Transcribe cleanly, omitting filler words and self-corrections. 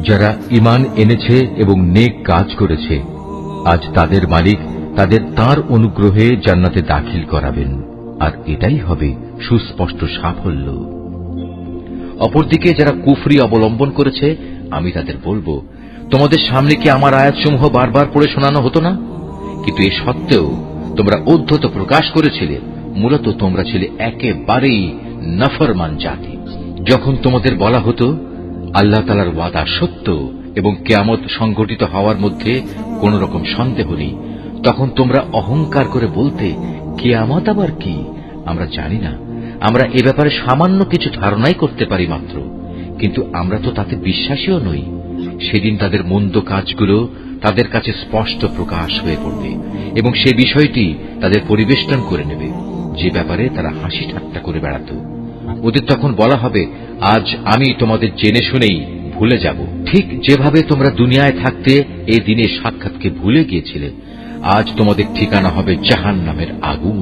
যারা ঈমান এনেছে এবং নেক কাজ করেছে, আজ তাদের মালিক তাদের তাঁর অনুগ্রহে জান্নাতে দাখিল করাবেন, আর এটাই হবে সুস্পষ্ট সাফল্য। অপরদিকে যারা কুফরি অবলম্বন করেছে, আমি তাদের বলবো, তোমাদের সামনে কি আমার আয়াতসমূহ বারবার পড়ে শোনানো হতো না? কিন্তু এ সত্ত্বেও তোমরা ঔদ্ধত্য প্রকাশ করেছিলে। মূলত তোমরা ছিলে একেবারেই নাফরমান জাতি। যখন তোমাদের বলা হতো আল্লাহ তাআলার ওয়াদা সত্য এবং কিয়ামত সংঘটিত হওয়ার মধ্যে কোন রকম সন্দেহ নেই, তখন তোমরা অহংকার করে বলতে, কিয়ামত আবার কি? আমরা জানি না, আমরা এ ব্যাপারে সামান্য কিছু ধারণাই করতে পারি মাত্র, কিন্তু আমরা তো তাতে বিশ্বাসীও নই। সেদিন তাদের মন্দ কাজগুলো তাদের কাছে স্পষ্ট প্রকাশ হয়ে পড়বে এবং সে বিষয়টি তাদের পরিবেষ্টন করে নেবে, যে ব্যাপারে তারা হাসি ঠাট্টা করে বেড়াত। ওদের তখন বলা হবে, আজ আমি তোমাদের জেনে শুনেই ভুলে যাব, ঠিক যেভাবে তোমরা দুনিয়ায় থাকতে এই দিনের সাক্ষাৎকে ভুলে গিয়েছিলে। আজ তোমাদের ঠিকানা হবে জাহান্নামের আগুন।